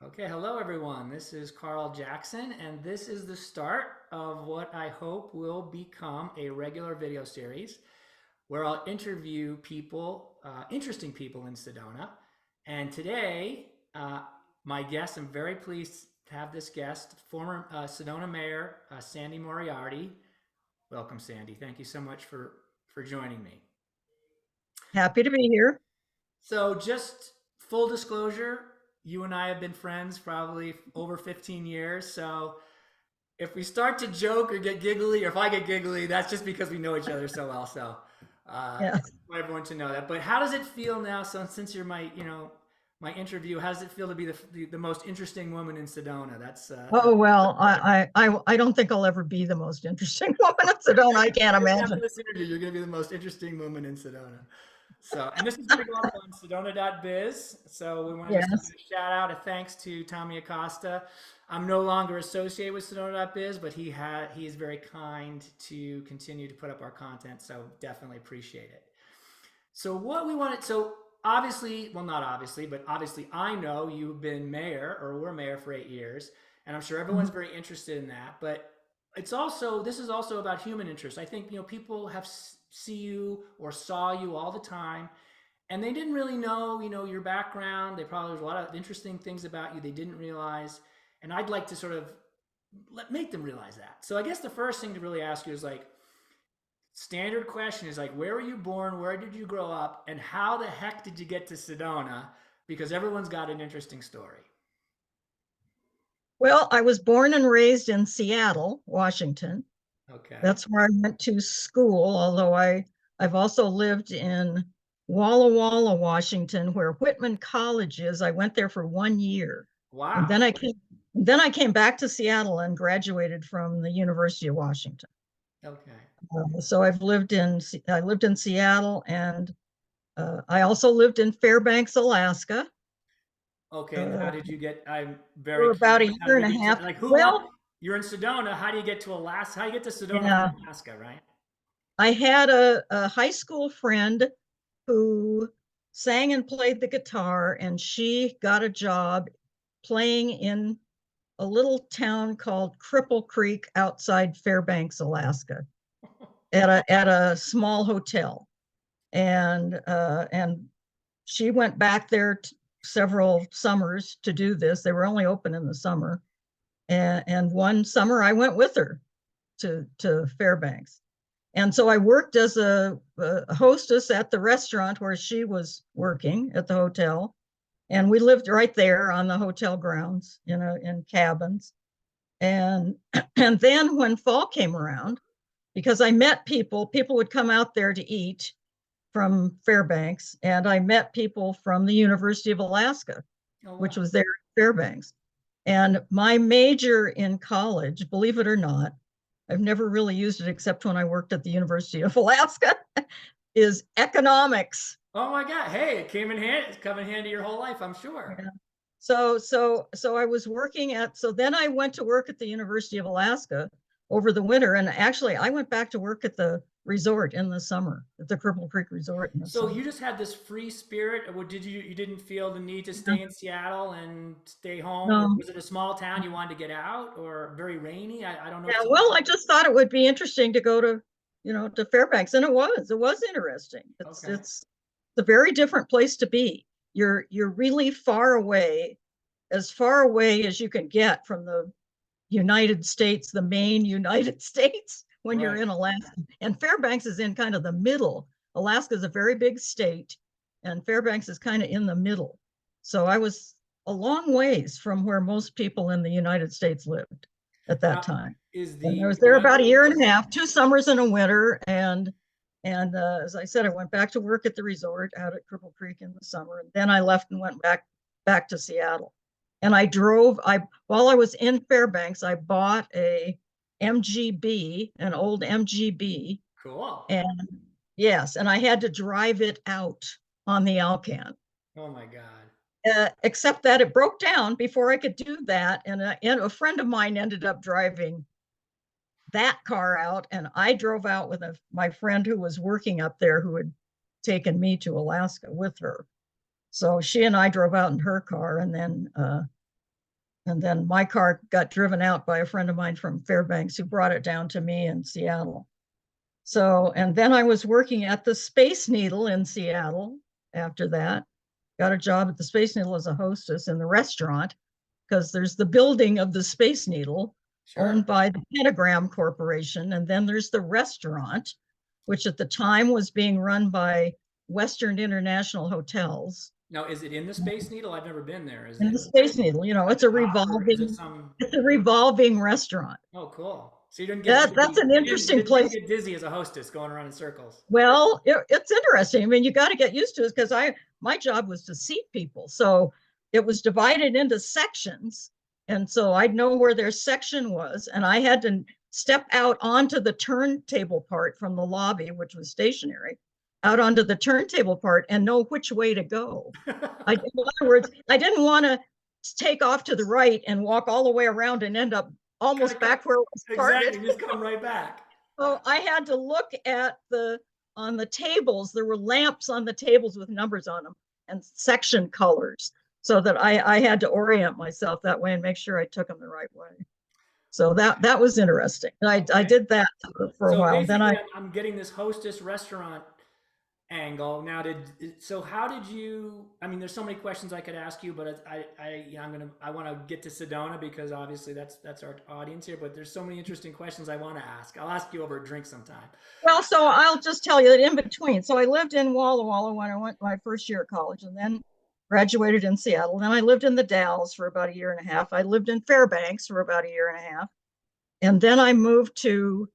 Okay, hello everyone. This is Carl Jackson, and this is the start of what I hope will become a regular video series where I'll interview people, interesting people in Sedona. And today, my guest, I'm very pleased to have this guest, former Sedona Mayor Sandy Moriarty. Welcome, Sandy. Thank you so much for joining me. Happy to be here. So, just full disclosure, you and I have been friends probably over 15 years. So, if we start to joke or get giggly, or if I get giggly, that's just because we know each other so well. So, Yeah. I want everyone to know that. But how does it feel now? So, since you're my interview, how does it feel to be the most interesting woman in Sedona? That's Oh well, I don't think I'll ever be the most interesting woman in Sedona. I can't after imagine. this interview, you're going to be the most interesting woman in Sedona. So, and this is going to go up on Sedona.biz. So, we want to just give Yes. a shout out, a thanks to Tommy Acosta. I'm no longer associated with Sedona.biz, but he is very kind to continue to put up our content. So, definitely appreciate it. So, what we wanted, so obviously, well, not obviously, but obviously, I know you've been mayor or were mayor for 8 years, and I'm sure everyone's Mhm. very interested in that. But it's also, this is also about human interest. I think, people have see you or saw you all the time, and they didn't really know, your background. They probably, there's a lot of interesting things about you they didn't realize. And I'd like to sort of make them realize that. So I guess the first thing to really ask you is like, standard question is like, where were you born? Where did you grow up? And how the heck did you get to Sedona? Because everyone's got an interesting story. Well, I was born and raised in Seattle, Washington. Okay. That's where I went to school, although I've also lived in Walla Walla, Washington, where Whitman College is. I went there for 1 year. And Wow. then I came back to Seattle and graduated from the University of Washington. Okay. So I lived in Seattle, and I also lived in Fairbanks, Alaska, Okay. And how uh, did you get? I'm very for about a curious. How year did and you a get half. to, like, who want? Well, You're in Sedona. How do you get to Alaska? How do you get to Sedona yeah, from Alaska, right? I had a high school friend who sang and played the guitar, and she got a job playing in a little town called Cripple Creek outside Fairbanks, Alaska, at a small hotel. And she went back there several summers to do this. They were only open in the summer. And one summer I went with her to Fairbanks. And so I worked as a hostess at the restaurant where she was working at the hotel. And we lived right there on the hotel grounds in cabins. And and then when fall came around, because I met people would come out there to eat from Fairbanks, and I met people from the University of Alaska, Oh which wow. was there in Fairbanks. And my major in college, believe it or not, I've never really used it except when I worked at the University of Alaska, is economics. Oh my God. Hey, it came in handy. It's come in handy your whole life, I'm sure. Yeah. So I was so then I went to work at the University of Alaska over the winter. And actually I went back to work at the resort in the summer, at the Cripple Creek Resort in the So you summer. just had this free spirit, or did you didn't feel the need to Yeah. stay in Seattle and stay home, or No. was it a small town you wanted to get out, or very rainy? I don't know Yeah, too much. well, I just thought it would be interesting to go to Fairbanks, and it was interesting. It's Okay. it's a very different place to be. You're really far away, as far away as you can get from the United States, the main United States, when you're Right. in Alaska. And Fairbanks is in kind of the middle. Alaska is a very big state, and Fairbanks is kind of in the middle. So I was a long ways from where most people in the United States lived at that Now, time. is And I the was there about a weather? year and a half, 2 summers and a winter. And as I said, I went back to work at the resort out at Cripple Creek in the summer. And then I left and went back to Seattle. And I while I was in Fairbanks, I bought an old MGB, Cool. and yes, and I had to drive it out on the Alcan. Oh my God. Except that it broke down before I could do that, and a friend of mine ended up driving that car out, and I drove out with my friend who was working up there, who had taken me to Alaska with her. So she and I drove out in her car, and then And then my car got driven out by a friend of mine from Fairbanks who brought it down to me in Seattle. So, and then I was working at the Space Needle in Seattle after that. Got a job at the Space Needle as a hostess in the restaurant, because there's the building of the Space Needle Sure. owned by the Pentagram Corporation. And then there's the restaurant, which at the time was being run by Western International Hotels. Now, is it in the Space Needle? I've never been there. Is And the it Space Needle, at it's the a top, or is it revolving, some? it's a revolving restaurant. Oh, cool. So you didn't get That's dizzy. an You interesting didn't place. get dizzy as a hostess going around in circles. Well, it's interesting. I mean, you got to get used to it, because my job was to seat people. So it was divided into sections. And so I'd know where their section was. And I had to step out onto the turntable part from the lobby, which was stationary, out onto the turntable part and know which way to go. In other words, I didn't want to take off to the right and walk all the way around and end up almost back where it was started. Exactly, just come right back. So I had to look at on the tables. There were lamps on the tables with numbers on them and section colors, so that I had to orient myself that way and make sure I took them the right way. So that was interesting. And I did that for a So while. Then basically, I'm getting this hostess restaurant angle. Now, so how did you? I mean, there's so many questions I could ask you, but I want to get to Sedona because obviously that's our audience here. But there's so many interesting questions I want to ask. I'll ask you over a drink sometime. Well, so I'll just tell you that in between. So I lived in Walla Walla when I went my first year of college, and then graduated in Seattle. Then I lived in the Dalles for about a year and a half. I lived in Fairbanks for about a year and a half. And then I moved to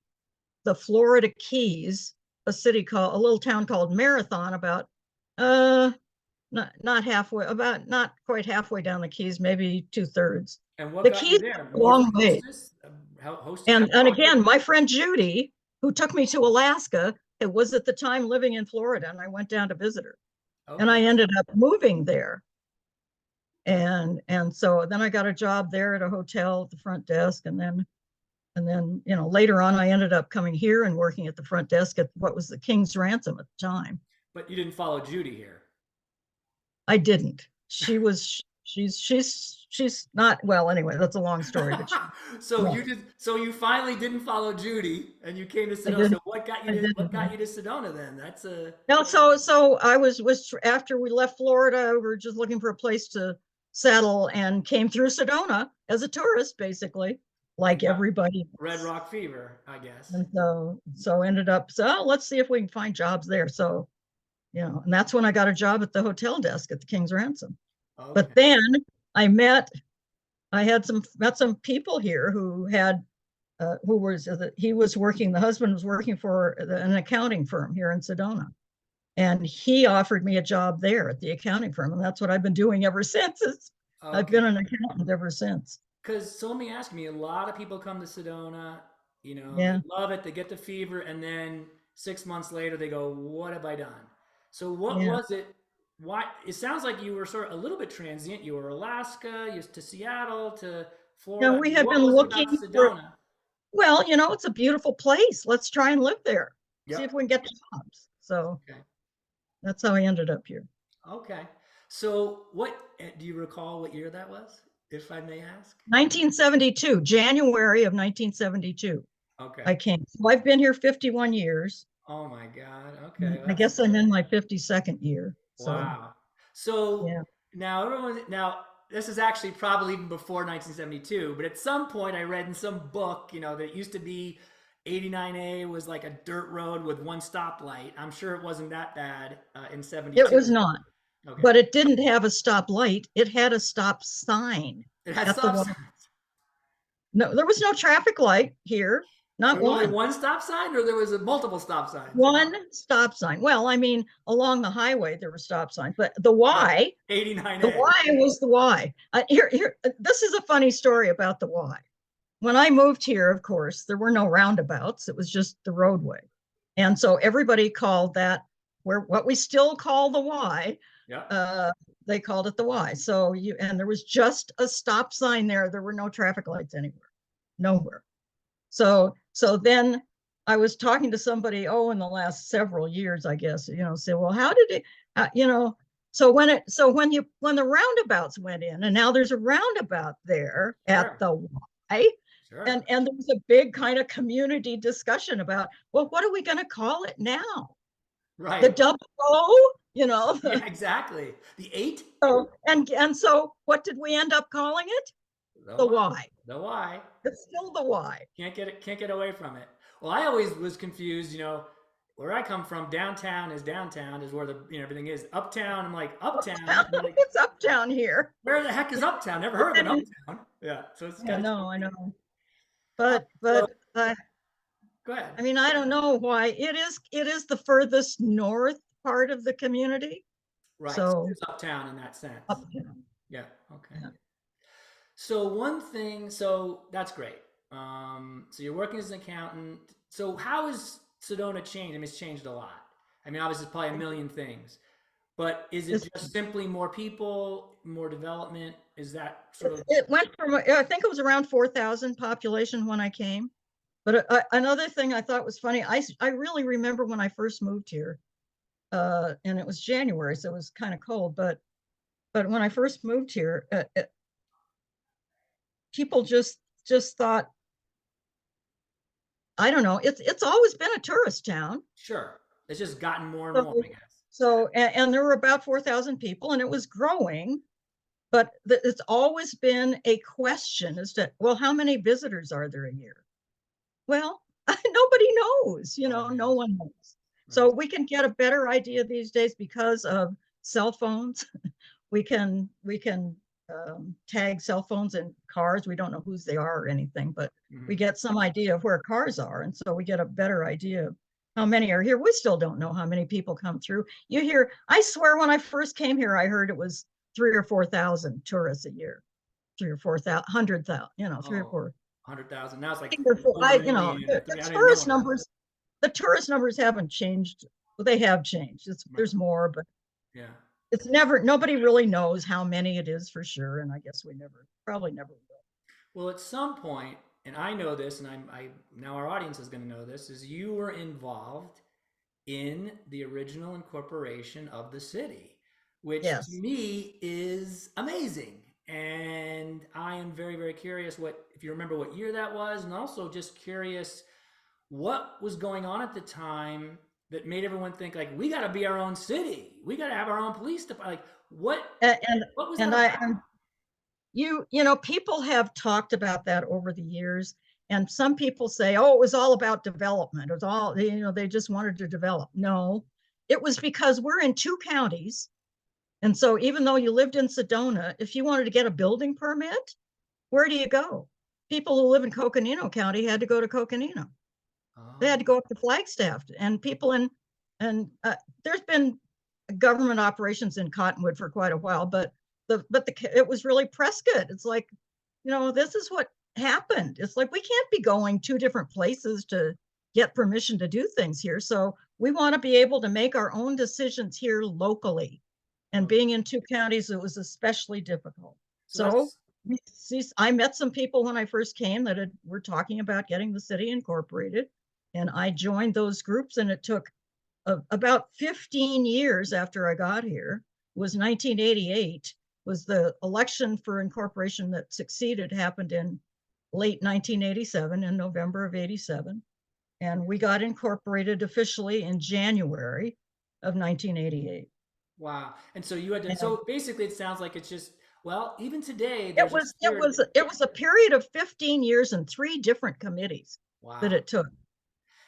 the Florida Keys, a little town called Marathon, about not halfway, about not quite halfway down the Keys, maybe 2/3. And what The got you Keys there? a More long for way. hostess? Hostess? And again, my friend Judy, who took me to Alaska, it was at the time living in Florida, and I went down to visit her. And I Okay. ended up moving there. And so then I got a job there at a hotel at the front desk, and then later on I ended up coming here and working at the front desk at what was the King's Ransom at the time. But you didn't follow Judy here. I didn't. She's not, well, anyway, that's a long story, but So yeah, you finally didn't follow Judy and you came to I Sedona. So didn't. what got I you didn't. to Sedona then? That's a No, so I was after we left Florida, we were just looking for a place to settle and came through Sedona as a tourist, basically, and like got everybody Red else. Rock fever, I guess. And so ended up, let's see if we can find jobs there. So, and that's when I got a job at the hotel desk at the King's Ransom. Okay. But then I met some people here who had the husband was working for an accounting firm here in Sedona. And he offered me a job there at the accounting firm. And that's what I've been doing ever since. I've Okay. been an accountant ever since. So let me ask me, a lot of people come to Sedona, they Yeah. love it, they get the fever, and then 6 months later they go, what have I done? So what Yeah. was it? Why? It sounds like you were sort of a little bit transient. You were Alaska, you to Seattle, to Yeah. Florida. We have What been was it about looking for, Sedona? well, it's a beautiful place. Let's try and live there. See if Yep. we can get jobs. So Okay. that's how I ended up here. Okay. So what do you recall what year that was, if I may ask? 1972, January of 1972. Okay. I came. So I've been here 51 years. Oh my God. Okay. I guess I'm in my 52nd year. So Wow. So yeah. now this is actually probably even before 1972, but at some point I read in some book, that it used to be 89A was like a dirt road with one stoplight. I'm sure it wasn't that bad in 72. It was not, Okay. but it didn't have a stop light. It had a stop sign It had at the stop one. signs. No, there was no traffic light here. There Not was only one. one stop sign, or there was a multiple stop signs? One stop sign. Well, I mean, along the highway there were stop signs, but Right. the 89A. Y was the Y. Here, this is a funny story about the Y. When I moved here, of course, there were no roundabouts. It was just the roadway. And so everybody called that what we still call the Y, Yeah. they called it the Y. So and there was just a stop sign there. There were no traffic lights anywhere, nowhere. So then I was talking to somebody, in the last several years, I guess, say, well, how did it, So when the roundabouts went in, and now there's a roundabout there at Sure. the Y, Sure. and there's a big kind of community discussion about, well, what are we going to call it now? The Right. double O, you know. Yeah, exactly. The eight? So and so what did we end up calling it? The The why. Y. The why. It's still the Y. Can't get away from it. Well, I always was confused, where I come from, downtown is where everything is. Uptown, I'm like, uptown? I'm like, It's uptown here. where the heck is uptown? Never heard of an And, uptown. Yeah. So it's I kind of know, I know. uh, But so go ahead. I mean, I don't know why it is the furthest north part of the community. Right. So So it's uptown in that sense. uptown. Yeah. Okay. Yeah. So one thing, so that's great. So you're working as an accountant. So how has Sedona changed? I mean, it's changed a lot. I mean, obviously, it's probably a million things. But is it It's, just simply more people, more development? Is that sort of it went from, I think it was around 4,000 population when I came. But another thing I thought was funny, I really remember when I first moved here, and it was January, so it was kind of cold. But when I first moved here, people just thought, I don't know, it's always been a tourist town. sure? It's just gotten more and more, So I guess. and there were about 4,000 people, and it was growing. But it's always been a question as to, well, how many visitors are there a year? Well, nobody knows, Nobody no knows. one knows. So Right. we can get a better idea these days because of cell phones. We can tag cell phones in cars. We don't know whose they are or anything, but we Hmm. get some idea of where cars are, and so we get a better idea of how many are here. We still don't know how many people come through. You hear, I swear, when I first came here, I heard it was 3 or 4,000 tourists a year, 3 or 4,000, 100,000, three or Oh, four. 100,000. Now it's like Three or four, over a million or the three. I don't even know tourist what it is. numbers, the tourist numbers haven't changed. Well, they have changed. Right. There's more, but Yeah. it's never, nobody really knows how many it is for sure. And I guess we probably never will. Well, at some point, and I know this, and I now our audience is going to know this, is you were involved in the original incorporation of the city, which to Yes. me is amazing. And I am very, very curious what if you remember what year that was, and also just curious what was going on at the time that made everyone think like we got to be our own city, we got to have our own police department. Like And, and, what was that and I, about? and people have talked about that over the years. And some people say, oh, it was all about development. It was all, they just wanted to develop. No, it was because we're in 2 counties. And so even though you lived in Sedona, if you wanted to get a building permit, where do you go? People who live in Coconino County had to go to Coconino. They had Oh, to go up to Flagstaff, and people in, and there's been government operations in Cottonwood for quite a while, but it was really Prescott. It's like, this is what happened. It's like, we can't be going 2 different places to get permission to do things here. So we want to be able to make our own decisions here locally. And okay. being in 2 counties, it was especially difficult. So So that's I met some people when I first came that were talking about getting the city incorporated, and I joined those groups. And it took about 15 years after I got here. It was 1988 was the election for incorporation that succeeded, happened in late 1987, in November of 87. And we got incorporated officially in January of 1988. wow. And so you had to, And so basically it sounds like it's just, well, even today it there's a was it spirit. was it was a period of 15 years and 3 different committees that Wow. it took.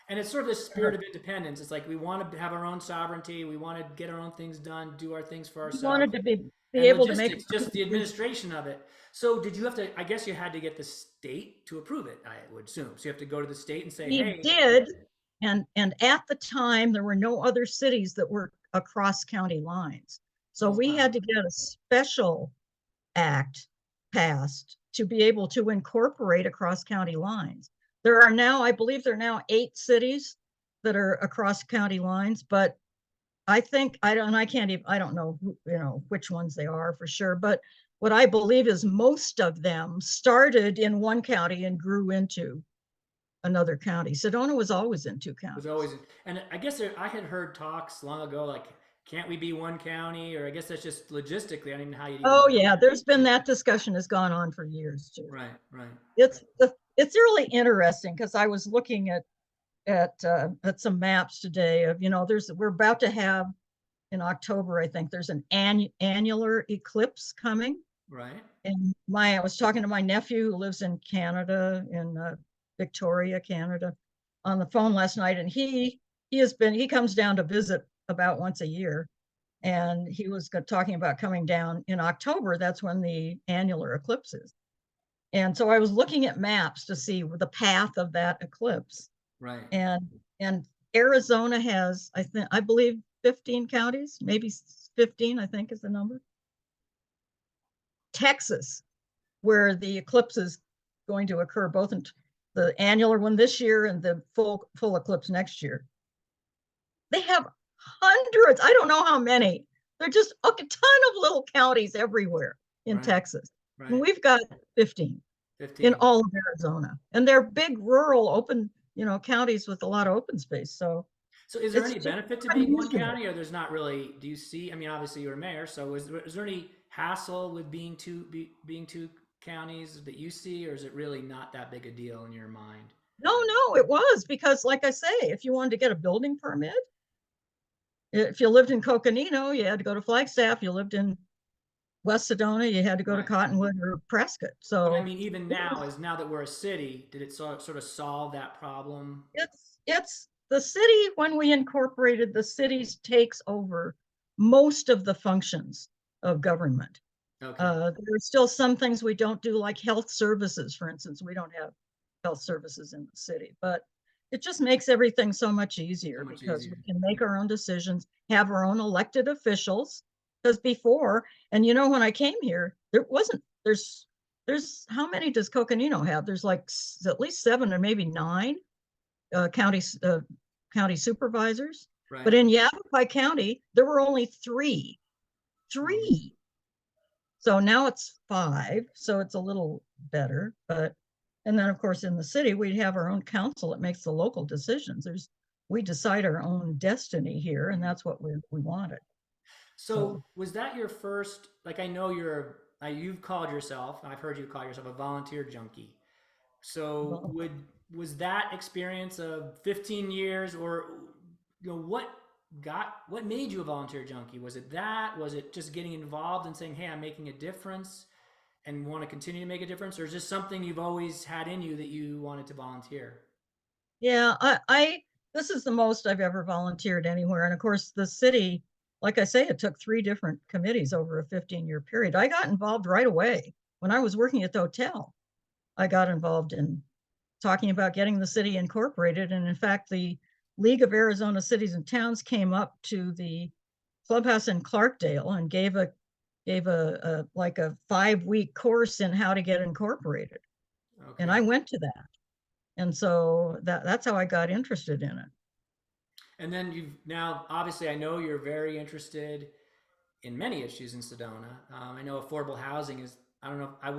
And it's sort of this spirit of independence. It's like we want to have our own sovereignty. We want to get our own things done, do our things for We ourselves. wanted to be And able to make logistics, just the administration of it. So did you have to, I guess you had to get the state to approve it, I would assume. So you have to go to the state and say, we hey, did. And at the time there were no other cities that were across county lines. So oh, we wow. had to get a special act passed to be able to incorporate across county lines. There are now, I believe there are now 8 cities that are across county lines, but I think I can't even, I don't know which ones they are for sure, but what I believe is most of them started in one county and grew into another county. Sedona was always in two Was counties. always, and I guess I had heard talks long ago, like can't we be one county? Or I guess that's just logistically, I don't even know how you'd even Oh do yeah, that. there's been that discussion has gone on for years too. Right, right, It's really interesting because I was looking at some maps today of, we're about to have in October, I think there's an annular eclipse coming. right. And I was talking to my nephew who lives in Canada, in Victoria, Canada, on the phone last night, and he comes down to visit about once a year, and he was talking about coming down in October. That's when the annular eclipse is. And so I was looking at maps to see the path of that eclipse, Right. and Arizona has, I believe 15 counties, maybe 15, I think is the number. Texas, where the eclipse is going to occur, both in the annular one this year and the full eclipse next year. They have hundreds, I don't know how many. They're just a ton of little counties everywhere in Right. Texas. And Right. we've got 15 in 15. all of Arizona. And they're big rural open, counties with a lot of open space. So So is there it's any just benefit to being one unusual. county, or there's not really? Do you see? I mean, obviously you're a mayor, so is there any hassle with being two counties that you see, or is it really not that big a deal in your mind? No, it was because, like I say, if you wanted to get a building permit, if you lived in Coconino, you had to go to Flagstaff. You lived in West Sedona, you had to go to Right. Cottonwood or Prescott. But I So mean, even it now, was, now that we're a city, did it sort of solve that problem? it's the city. When we incorporated, the cities takes over most of the functions of government. Okay. There are still some things we don't do, like health services, for instance. We don't have health services in the city, but it just makes everything so much So easier much because we easier. can make our own decisions, have our own elected officials. Because before, and when I came here, there's how many does Coconino have? There's like at least 7 or maybe 9 uh, county uh, county supervisors. But Right. in Yavapai County, there were only three. Mhm. Three. So now it's 5, so it's a little better. But and then of course in the city we'd have our own council that makes the local decisions. We decide our own destiny here, and Mhm. that's what we wanted. So So was that your first? Like, I know you've called yourself. I've heard you call yourself a volunteer junkie. So well, was that experience of 15 years, or what made you a volunteer junkie? Was it that? Was it just getting involved and saying, "Hey, I'm making a difference," and want to continue to make a difference, or is this something you've always had in you that you wanted to volunteer? yeah, I this is the most I've ever volunteered anywhere. And of course the city, like I say, it took 3 different committees over a 15-year period. I got involved right away when I was working at the hotel. I got involved in talking about getting the city incorporated. And in fact, the League of Arizona Cities and Towns came up to the clubhouse in Clarkdale and gave a like a 5-week course in how to get incorporated. And Okay. I went to that. And so that's how I got interested in it. And then you've now, obviously, I know you're very interested in many issues in Sedona. I know affordable housing is, I don't know, I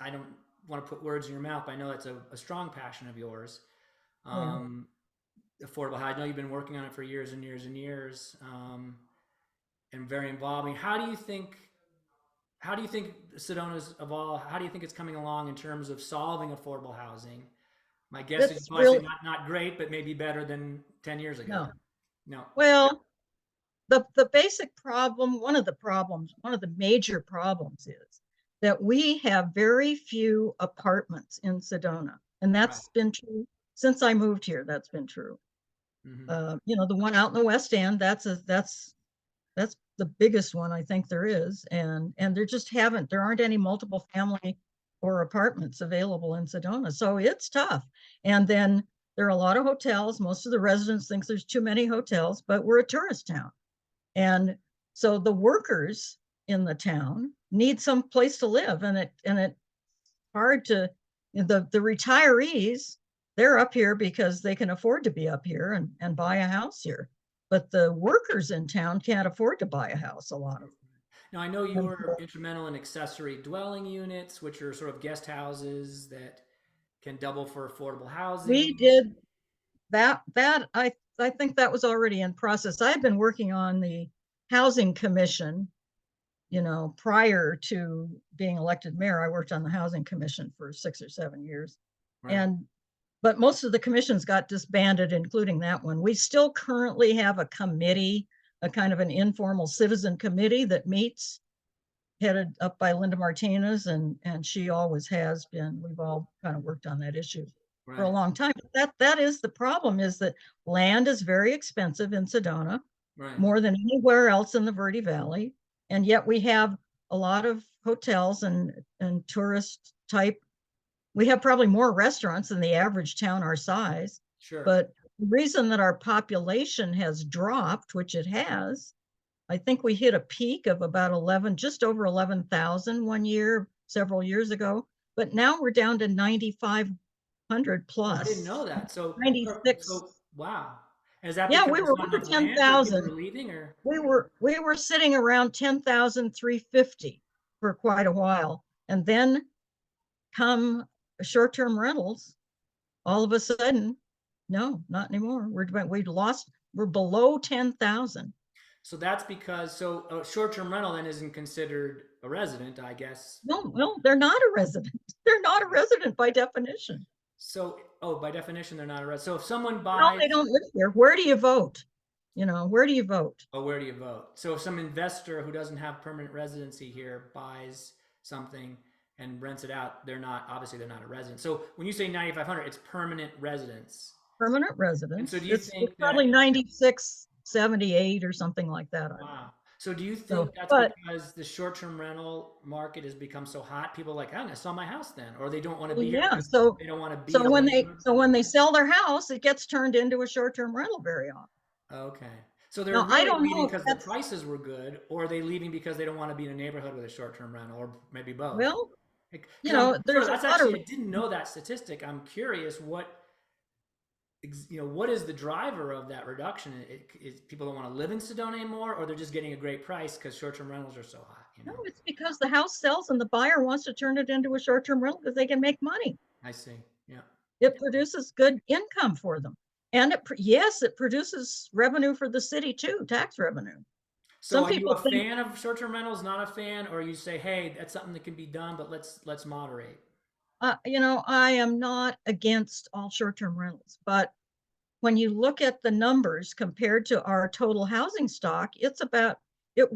don't want to put words in your mouth, but I know that's a strong passion of yours. Yeah. Um, affordable housing, I know you've been working on it for years and years and years, and very involved. I mean, how do you think Sedona's evolved? How do you think it's coming along in terms of solving affordable housing? My guess is you It's probably say real. not great, but maybe better than 10 years ago. No. No. Well, the basic problem, one of the major problems is that we have very few apartments in Sedona. And Right. that's been true since I moved here. That's been true. Hmm. The one out in the West End, that's the biggest one I think there is. And there aren't any multiple family or apartments available in Sedona. So it's tough. And then there are a lot of hotels. Most of the residents think there's too many hotels, but we're a tourist town. And so the workers in the town need some place to live, and it's hard to the retirees, they're up here because they can afford to be up here and buy a house here. But the workers in town can't afford to buy a house, a lot of Now, I know you them. were instrumental in accessory dwelling units, which are sort of guest houses that can double for affordable We housing. did that I think that was already in process. I've been working on the housing commission, prior to being elected mayor. I worked on the housing commission for 6 or 7 years. Right. But most of the commissions got disbanded, including that one. We still currently have a committee, a kind of an informal citizen committee that meets, headed up by Linda Martinez, and she always has been. We've all kind of worked on that issue for a Right. long time. That is the problem, is that land is very expensive in Sedona, Right. more than anywhere else in the Verde Valley. And yet we have a lot of hotels and tourist type. We have probably more restaurants than the average town our size. Sure. But the reason that our population has dropped, which it has, I think we hit a peak of about 11, just over 11,000 one year, several years ago. But now we're down to 9,500 Oh, I didn't plus, know that. So, 96. so wow. Is that Yeah, because we there's were not over enough land or people 10,000. are leaving or? We were sitting around 10,350 for quite a while. And then come short-term rentals, all of a sudden, no, not anymore. We're below 10,000. So that's because, so a short-term rental then isn't considered a resident, I guess. No, they're not a resident. They're not a resident by definition. So, oh, by definition, they're not a resident. So if someone No, buys, they don't live here. Where do you vote? Where do you vote? oh, where do you vote? So if some investor who doesn't have permanent residency here buys something and rents it out, obviously they're not a resident. So when you say 9,500, it's permanent residence. Permanent And so residents. do you It's think probably that, 96, 78 or something like that. I don't know. wow. So do you So, think that's but because the short-term rental market has become so hot? People are like, I'm gonna sell my house then, or they don't want to well, be here yeah. because they don't want to be So in the when they neighborhood. so when they sell their house, it gets turned into a short-term rental very often. Okay. So they're Now, I really don't know leaving if because the that's, prices were good, or are they leaving because they don't want to be in a neighborhood with a short-term rental, or maybe both? well, Because I'm sort there's of, a that's lot of, actually, I didn't know that statistic. I'm curious what is the driver of that reduction? Is people don't want to live in Sedona anymore, or they're just getting a great price because short-term rentals are so hot? no, it's because the house sells and the buyer wants to turn it into a short-term rental because they can make money. I see. Yeah. It produces good income for them. And yes, it produces revenue for the city too, tax revenue. So Some are you people a think, fan of short-term rentals, not a fan, or you say, hey, that's something that can be done, but let's moderate? I am not against all short-term rentals, but when you look at the numbers compared to our total housing stock, it's about it.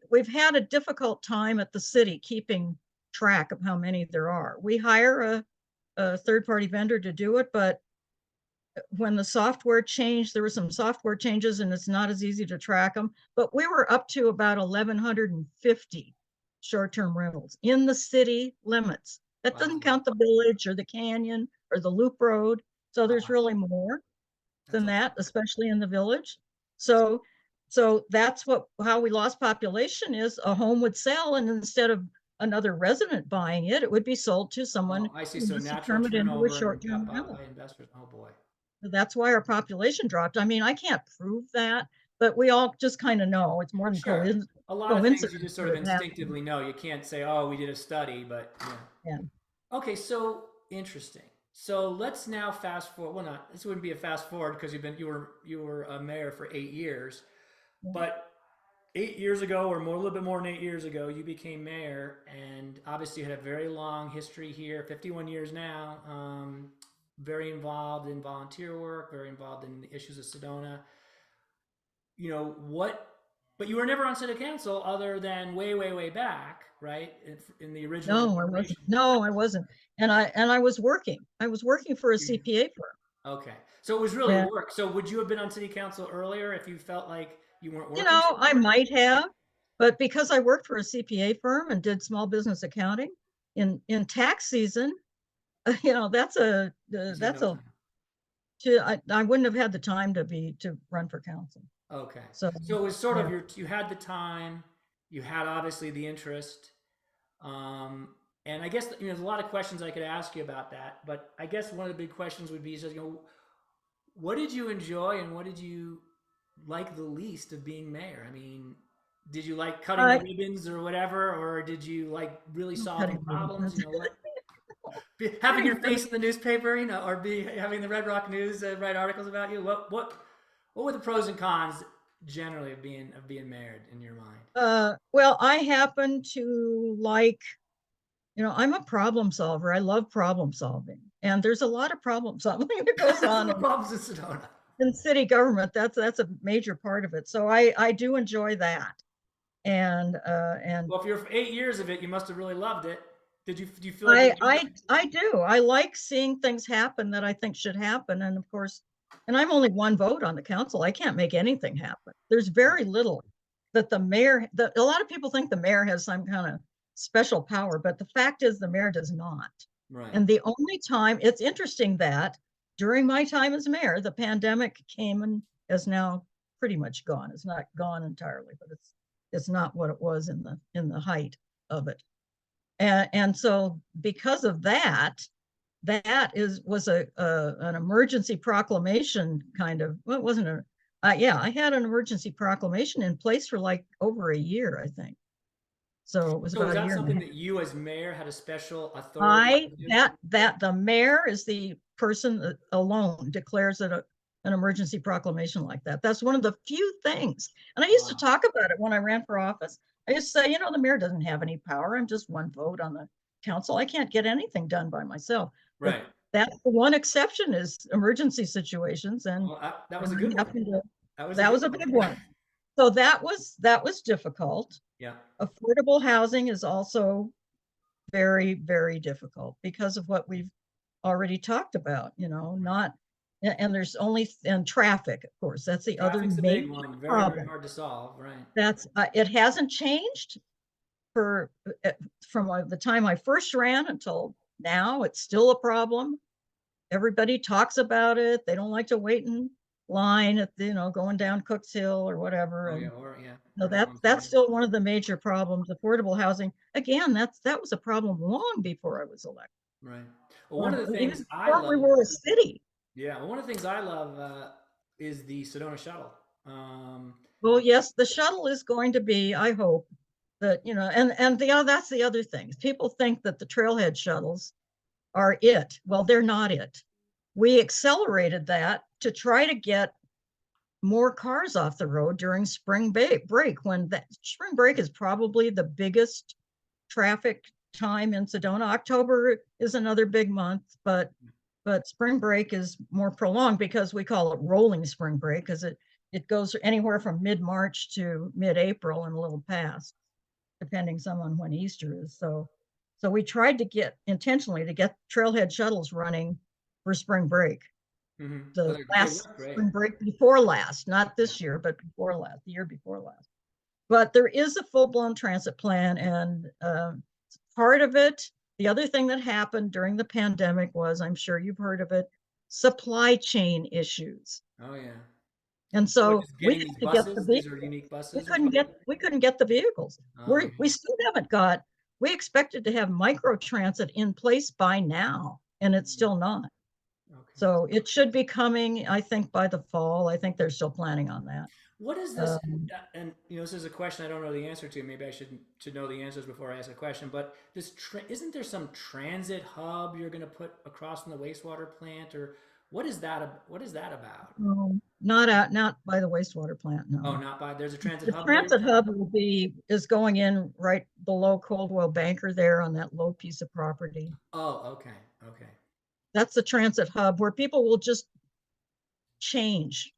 We've had a difficult time at the city keeping track of how many there are. We hire a third-party vendor to do it, but when the software changed, there were some software changes and it's not as easy to track them. But we were up to about 1,150 short-term rentals in the city limits. That Wow. doesn't count the village or the canyon or the loop road. So there's Wow. really more That's than a that, lot. especially in the village. So that's how we lost population. Is a home would sell, and instead of another resident buying it, it would be sold to someone Oh, I see. who So wants to natural turn it into a turnover and got short-term bought rental. by investors. Oh boy. So that's why our population dropped. I mean, I can't prove that, but we all just kind of know. It's more than Sure. coincidence A lot of things you coincidence just sort that of it happened. instinctively know. You can't say, oh, we did a study, but yeah. Yeah. Okay, so interesting. So let's now fast forward. Well, not this wouldn't be a fast forward because you were a mayor for 8 years, Yeah. but 8 years ago, or more, a little bit more than 8 years ago, you became mayor, and obviously you had a very long history here, 51 years now. Very involved in volunteer work, very involved in the issues of Sedona. What? But you were never on city council other than way, way, way back, right? In the original No, I wasn't. incarnation. No, I wasn't. And I was working. I was working for a CPA firm. Okay. So it was really And work. So would you have been on city council earlier if you felt like you weren't working so I hard? might have, but because I worked for a CPA firm and did small business accounting in tax season, that's a You said that's no a time. I wouldn't have had the time to run for council. Okay. So So it was sort yeah. of you had the time, you had obviously the interest. Um, and I guess, there's a lot of questions I could ask you about that, but I guess one of the big questions would be just, what did you enjoy and what did you like the least of being mayor? I mean, did you like cutting the I ribbons or whatever, or did you like really solving cutting problems? ribbons. Having your Cutting face ribbons. in the newspaper, or having the Red Rock News write articles about you. What were the pros and cons? generally of being married in your mind? Well, I happen to like, I'm a problem solver. I love problem solving. And there's a lot of problem solving that goes There's on no problems in Sedona. in city government. That's a major part of it. So I do enjoy that. And Well, if you're 8 years of it, you must have really loved it. Do you feel like you I learned? I I do. I like seeing things happen that I think should happen. And of course, and I'm only one vote on the council. I can't make anything happen. There's very little that a lot of people think the mayor has some kind of special power, but the fact is the mayor does not. Right. And the only time it's interesting that during my time as mayor, the pandemic came and is now pretty much gone. It's not gone entirely, but it's not what it was in the height of it. And so because of that, was an emergency proclamation kind of, well, it wasn't yeah, I had an emergency proclamation in place for like over a year, I think. So it was So is about a that year and a something half. that you as mayor had a special authority to do? That the mayor is the person that alone declares it an emergency proclamation like that. That's one of the few things. And I used to Wow. talk about it when I ran for office. I used to say, the mayor doesn't have any power. I'm just one vote on the council. I can't get anything done by myself. But Right. that's the one exception is emergency situations. Well, that was And a good I one. happened to, That was a that good was a one. big one. So that was difficult. Yeah. Affordable housing is also very, very difficult because of what we've already talked about, not, and there's only, and traffic, of course, that's the other Traffic's a big major one. Very, very problem. hard to solve. Right. It hasn't changed for, from the time I first ran until now. It's still a problem. Everybody talks about it. They don't like to wait in line at, going down Cooks Hill or whatever. Oh yeah. And Or yeah. no, Or down that's Sunday. still one of the major problems. Affordable housing, again, that was a problem long before I was elected. Right. Well, one of the things Even I before we love, were a city. yeah, well, one of the things I love is the Sedona shuttle. Um, Well, yes, the shuttle is going to be, I hope that, and that's the other thing. People think that the trailhead shuttles are it. Well, they're not it. We accelerated that to try to get more cars off the road during spring break, when that spring break is probably the biggest traffic time in Sedona. October is another big month, but spring break is more prolonged because we call it rolling spring break, because it goes anywhere from mid-March to mid-April and a little past, depending some on when Easter is. So we tried to get intentionally to get trailhead shuttles running for spring break. well, The they last work great. spring break before last, not this year, but before last, the year before last. But there is a full-blown transit plan, and part of it, the other thing that happened during the pandemic was, I'm sure you've heard of it, supply chain issues. Oh yeah. And What, so just we getting these had to get the buses? These are vehicles. unique We buses or couldn't something? get we couldn't get the vehicles. Oh yeah. We still haven't got, we expected to have micro transit in place by now, and it's still not. Okay. So it should be coming, I think, by the fall. I think they're still planning on that. What is this? Um, And this is a question I don't know the answer to. Maybe I should know the answers before I ask a question. But isn't there some transit hub you're going to put across from the wastewater plant, or what is that? What is that about? not by the wastewater plant, Oh, no. not by. There's a transit The hub there, you're transit saying? hub is going in right below Coldwell Banker there on that low piece of property. Oh, okay, okay. That's the transit hub where people will just change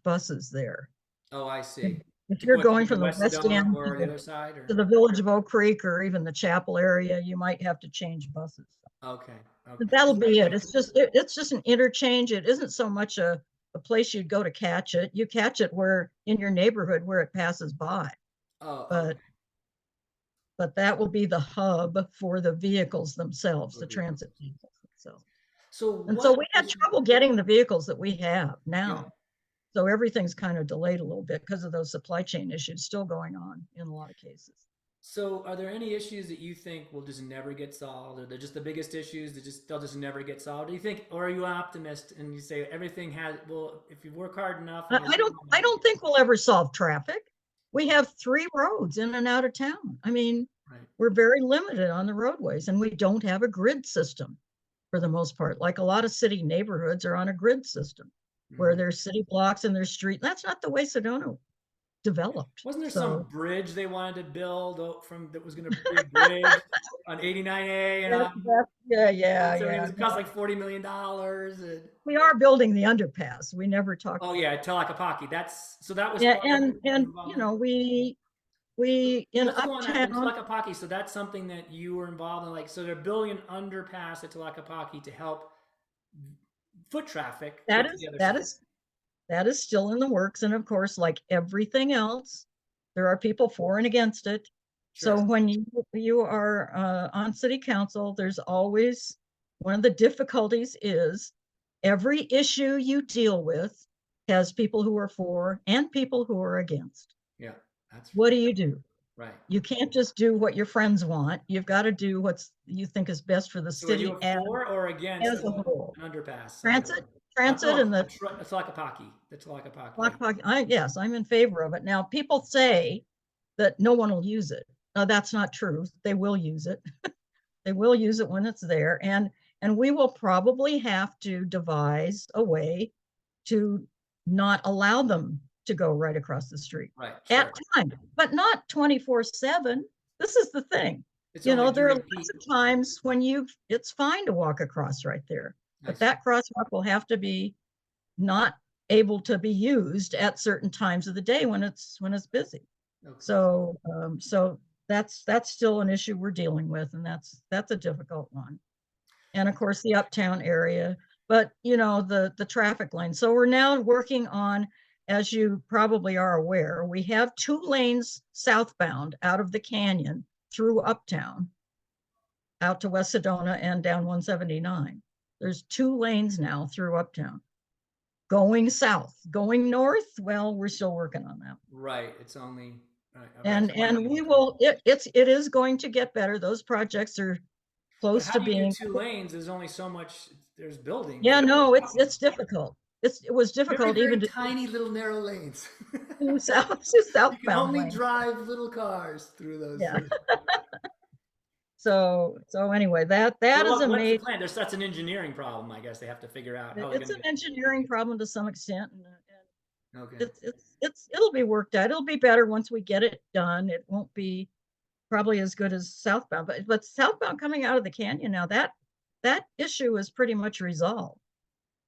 buses there. Oh, I If, see. if To you're what, to going go to from the West West Sedona End or the other side, or? to the Village of Oak Creek or even the Chapel area, you might have to change buses. Okay, okay. But that'll be it. It's just an interchange. It isn't so much a place you'd go to catch it. You catch it where in your neighborhood where it passes by. Oh, But okay. that will be the hub for the vehicles themselves, For the vehicles. transit vehicles themselves. So And so what we had is? trouble getting the vehicles that we have Yeah. now. So everything's kind of delayed a little bit because of those supply chain issues still going on in a lot of cases. So, are there any issues that you think will just never get solved, or they're just the biggest issues that they'll just never get solved? Do you think, or are you an optimist and you say everything has? Well, if you work hard enough and I don't think we'll ever solve traffic. We have 3 roads in and out of town. I mean, right. we're very limited on the roadways, and we don't have a grid system for the most part. Like a lot of city neighborhoods are on a grid system where Mm-hmm. there's city blocks and there's street. That's not the way Sedona developed. Wasn't there some So bridge they wanted to build that was going to be a bridge on 89A and yeah, yeah, so it yeah. was cost like $40 million. And We are building the underpass. We never talked oh about yeah, that. Talakapaki. So that was Yeah, part of your and involvement. we in Let's go on that. In Uptown. Talakapaki, so that's something that you were involved in. Like, so they're building an underpass at Talakapaki to help foot traffic That get to is the other that side. is that is still in the works. And of course, like everything else, there are people for and against it. So Sure. when you are on city council, there's always one of the difficulties is every issue you deal with has people who are for and people who are against. Yeah, that's What do you do? right. You can't just do what your friends want. You've got to do what's you think is best for the So are you city for or against as a whole. an underpass on Transit, transit, and the Talakapaki? The Talakapaki. Black Hawk, yes, I'm in favor of it. Now, people say that no one will use it. That's not true. They will use it. They will use it when it's there, and we will probably have to devise a way to not allow them to go right across the street Right. at Sure. times, but not 24/7. This is the thing. It's You only know, there are during lots peak. of times when it's fine to walk across right there, I but see. that crosswalk will have to be not able to be used at certain times of the day when it's busy. Okay. So that's still an issue we're dealing with, and that's a difficult one. And of course the uptown area, but the traffic lane. So we're now working on, as you probably are aware, we have 2 lanes southbound out of the canyon through uptown, out to West Sedona and down 179. There's 2 lanes now through uptown. Going south, going north, well, we're still working on that. Right. It's only right. Right. And we will, it is going to get better. Those projects are But close how to do you do being, 2 lanes? There's only so much. There's buildings. yeah, no, it's difficult. It was Very, difficult very even to tiny little narrow lanes. do You can southbound only lanes. drive little cars through those Yeah. things. So anyway, that So is a what's the major, plan? That's an engineering problem, I guess. They have to figure out how they're it's going an to get. engineering problem to some extent, and Okay. it'll be worked out. It'll be better once we get it done. It won't be probably as good as southbound, but southbound coming out of the canyon now, that issue is pretty much resolved.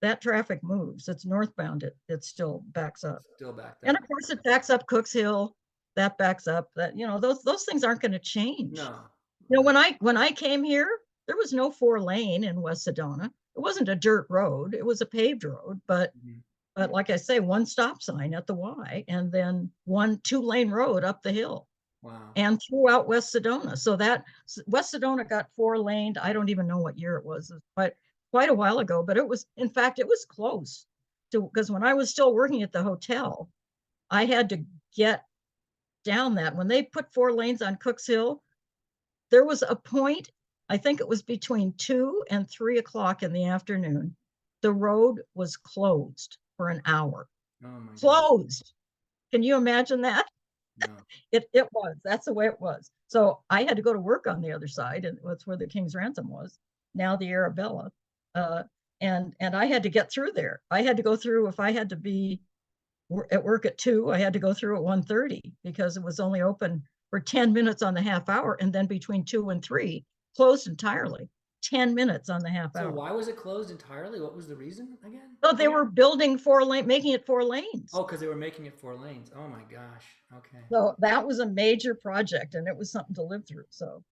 That traffic moves. It's northbound. It still backs up, Still backed and up. of course it backs up Cooks Hill. That backs up. That those things aren't going to change. No. When I came here, there was no 4 lane in West Sedona. It wasn't a dirt road. It was a paved road, but Mhm. but like I say, one stop sign at the Y, and then one 2 lane road up the hill Wow. and throughout West Sedona. So that West Sedona got 4 laned. I don't even know what year it was, but quite a while ago. But in fact, it was close to, because when I was still working at the hotel, I had to get down that. When they put 4 lanes on Cooks Hill, there was a point, I think it was between 2 and 3 o'clock in the afternoon. The road was closed for an hour. Oh my God. Closed. Can you imagine that? No. It was. That's the way it was. So I had to go to work on the other side, and that's where the King's Ransom was, now the Arabella. Uh, and I had to get through there. I had to go through, if I had to be at work at 2, I had to go through at 1:30 because it was only open for 10 minutes on the half hour, and then between 2 and 3 closed entirely. 10 minutes on the half So hour. why was it closed entirely? What was the reason again? So they were building 4 lane, making it 4 lanes. Oh, because they were making it 4 lanes. Oh my gosh. Okay. So that was a major project, and it was something to live through. So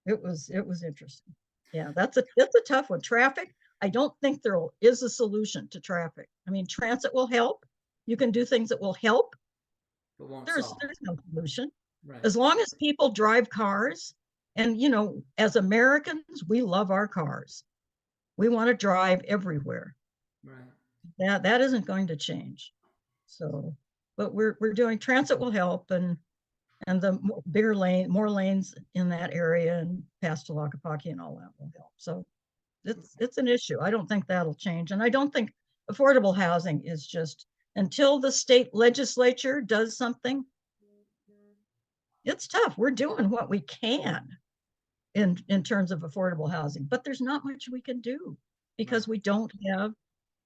it was interesting. Yeah, that's a tough one. Traffic, I don't think there is a solution to traffic. I mean, transit will help. You can do things that will help. But won't There's solve. no solution. Right. As long as people drive cars, and as Americans, we love our cars. We want to drive everywhere. Right. That isn't going to change. So, but we're doing, transit will help, and the more lanes in that area and past Talakapaki and all that will help. So it's an issue. I don't think that'll change. And I don't think affordable housing is just, until the state legislature does something, it's tough. We're doing what we can in terms of affordable housing, but there's not much we can do because Right.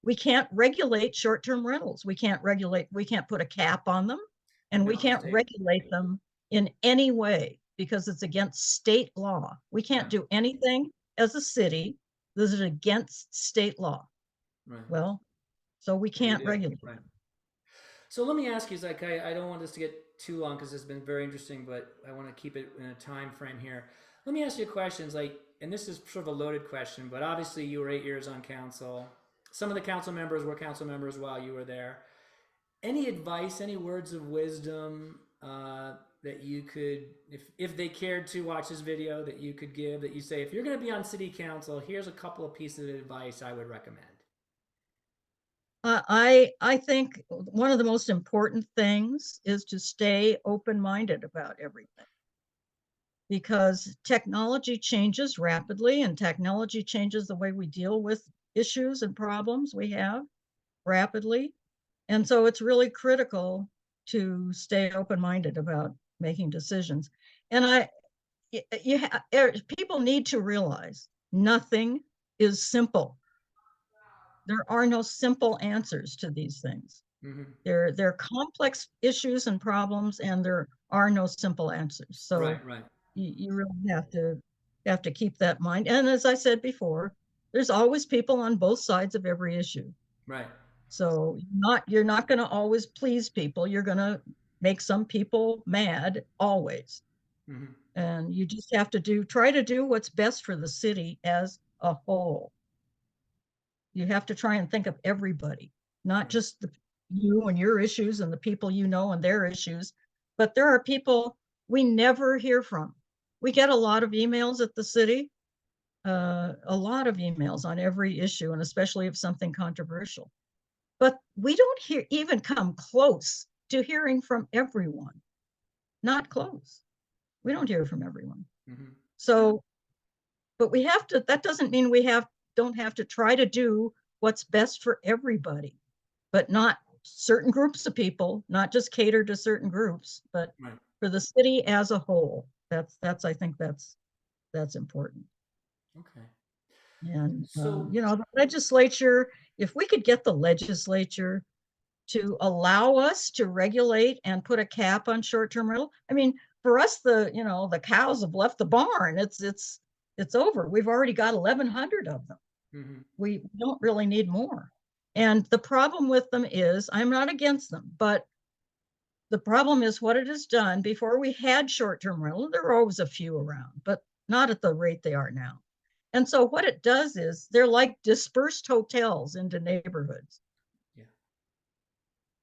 we can't regulate short-term rentals. We can't put a cap on them. and we No, can't state. regulate them in any way because it's against state law. We can't Right. do anything as a city that is against state law. Right. Well, so we What do we can't do? regulate. Right. So let me ask you, Zach, I don't want this to get too long because it's been very interesting, but I want to keep it in a time frame here. Let me ask you questions like, and this is sort of a loaded question, but obviously you were 8 years on council. Some of the council members were council members while you were there. Any advice, any words of wisdom that you could, if they cared to watch this video, that you could give, that you say, if you're going to be on city council, here's a couple of pieces of advice I would recommend. I think one of the most important things is to stay open-minded about everything, because technology changes rapidly and technology changes the way we deal with issues and problems we have rapidly. And so it's really critical to stay open-minded about making decisions. And people need to realize nothing is simple. There are no simple answers to these things. Mm-hmm. They're complex issues and problems, and there are no simple answers. So Right, right, you really have to keep that in mind. And as I said before, there's always people on both sides of every issue. right. So you're not going to always please people. You're going to make some people mad always. Mm-hmm. And you just have to try to do what's best for the city as a whole. You have to try and think of everybody, not just you and your issues and the people you know and their issues, but there are people we never hear from. We get a lot of emails at the city, a lot of emails on every issue, and especially if something controversial. But we don't even come close to hearing from everyone. Not close. We don't hear from everyone. Mm-hmm. So, but that doesn't mean don't have to try to do what's best for everybody, but not certain groups of people, not just cater to certain groups, but Right. for the city as a whole. I think that's important. Okay. And, So, the legislature, if we could get the legislature to allow us to regulate and put a cap on short-term rental. I mean, for us, the cows have left the barn. It's over. We've already got 1,100 of them. mm-hmm. We don't really need more. And the problem with them is, I'm not against them, but the problem is what it has done. Before we had short-term rental, there were always a few around, but not at the rate they are now. And so what it does is they're like dispersed hotels into neighborhoods. Yeah.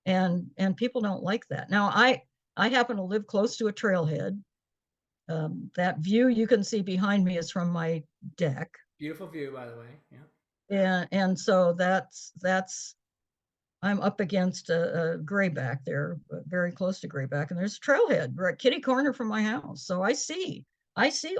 And people don't like that. Now, I happen to live close to a trailhead. That view you can see behind me is from my deck. Beautiful view, by the way. Yeah. And so I'm up against a grayback there, very close to grayback, and there's a trailhead right kitty corner from my house. So I see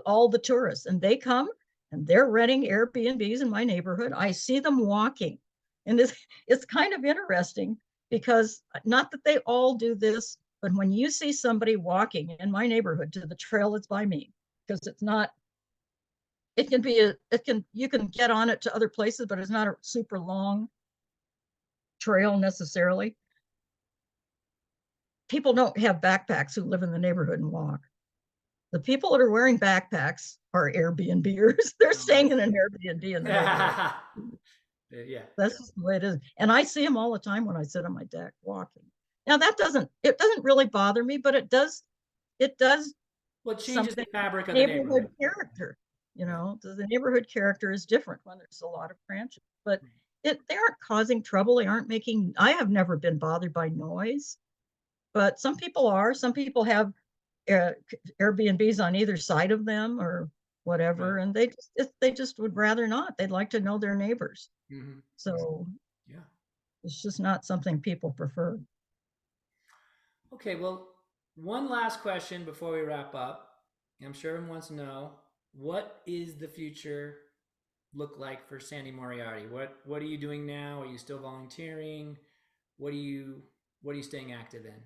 all the tourists, and they come and they're renting Airbnbs in my neighborhood. I see them walking, and it's kind of interesting because not that they all do this, but when you see somebody walking in my neighborhood to the trail that's by me, because it's not, you can get on it to other places, but it's not a super long trail necessarily. People don't have backpacks who live in the neighborhood and walk. The people that are wearing backpacks are Airbnbers. They're staying in an Airbnb in the neighborhood. Yeah. That's just the way it is. And I see them all the time when I sit on my deck walking. Now it doesn't really bother me, but it does Well, it changes the fabric of the neighborhood neighborhood. character. The neighborhood character is different when there's a lot of branches, but they aren't causing trouble. I have never been bothered by noise, but some people are. Some people have Airbnbs on either side of them or whatever, right. And they just would rather not. They'd like to know their neighbors. Mm-hmm. So yeah, it's just not something people prefer. Okay, well, one last question before we wrap up. I'm sure everyone wants to know, what is the future look like for Sandy Moriarty? What are you doing now? Are you still volunteering? What are you staying active in?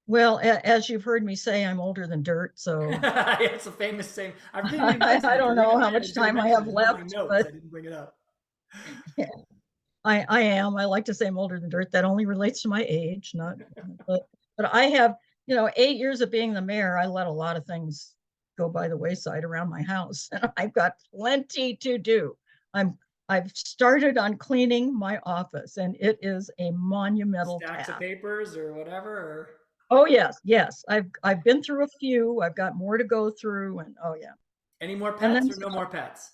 Well, as you've heard me say, I'm older than dirt, so yeah, it's a famous saying. I don't know how much time I have left, but I didn't bring it up. Yeah, I am. I like to say I'm older than dirt. That only relates to my age, not. But But I have, 8 years of being the mayor, I let a lot of things go by the wayside around my house, and I've got plenty to do. I've started on cleaning my office, and it is a monumental Stacks of task. papers or whatever, or Oh yes, yes. I've been through a few. I've got more to go through, and oh yeah. any more And pets then or no more pets?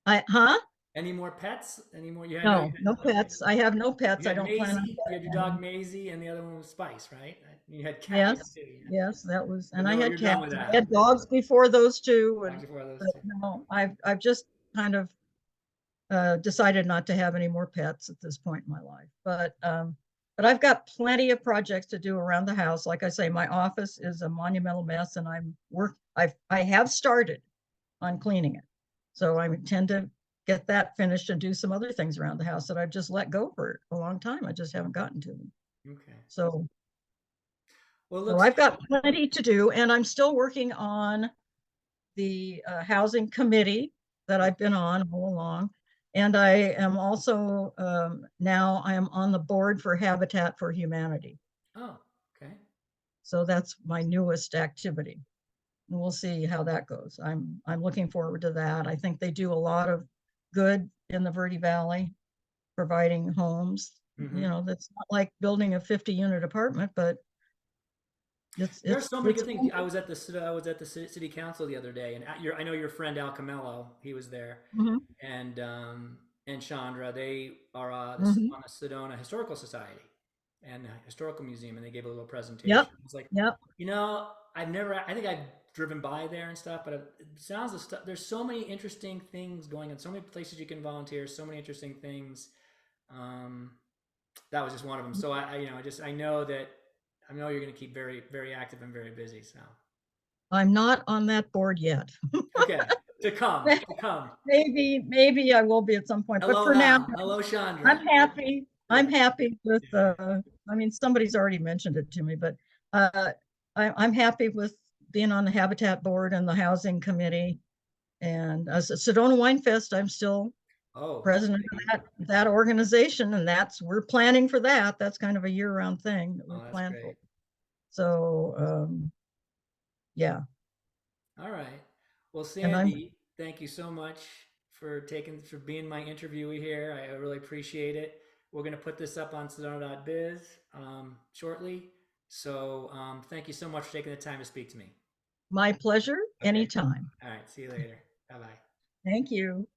huh? Any more pets? Any more? You, I know you No, no had, okay. pets. I have no pets. You I had don't plan on Maisie, you had your getting dog any. Maisie, and the other one was Spice, right? You had cats Yes, too. Yeah. yes, that was, But and I no, had you're done with cats. I that. had dogs before those two, Dogs and before those but two. no, I've just kind of decided not to have any more pets at this point in my life. But I've got plenty of projects to do around the house. Like I say, my office is a monumental mess, and I have started on cleaning it. So I intend to get that finished and do some other things around the house that I've just let go for a long time. I just haven't gotten to them. Okay. So, Well, so looks. I've got plenty to do, and I'm still working on the housing committee that I've been on all along. And I am also now I am on the board for Habitat for Humanity. Oh, okay. So that's my newest activity. And we'll see how that goes. I'm looking forward to that. I think they do a lot of good in the Verde Valley, providing homes. Mm-hmm. That's not like building a 50-unit apartment, but it's There are it's so many it's good things. I was at the city council the other day, and I know your friend Al Camello. He was there, Mhm, and Chandra. They are mhm. on the Sedona Historical Society and Historical Museum, and they gave a little presentation. Yep, It's like, yep. I've never. I think I've driven by there and stuff, but it sounds the stuff. There's so many interesting things going on. So many places you can volunteer. So many interesting things. Um, that was just one of them. So I know that I know you're going to keep very, very active and very busy. So I'm not on that board yet. okay, to come. Maybe I will be at some point, but Hello, for now, Al. Hello, Chandra. I'm happy. I'm Yeah, happy with, yeah, yeah. I mean, somebody's already mentioned it to me, but uh, I'm happy with being on the Habitat Board and the Housing Committee. And as a Sedona Wine Fest, I'm still Oh, president of that organization, and we're planning for that. That's kind of a year-round thing that we oh, that's plan for. great. So, yeah, All right. Well, and I'm Sandy, thank you so much for being my interviewee here. I really appreciate it. We're going to put this up on Sedona.biz shortly. So thank you so much for taking the time to speak to me. my pleasure Okay. anytime. All right. See you later. Bye bye. Thank you.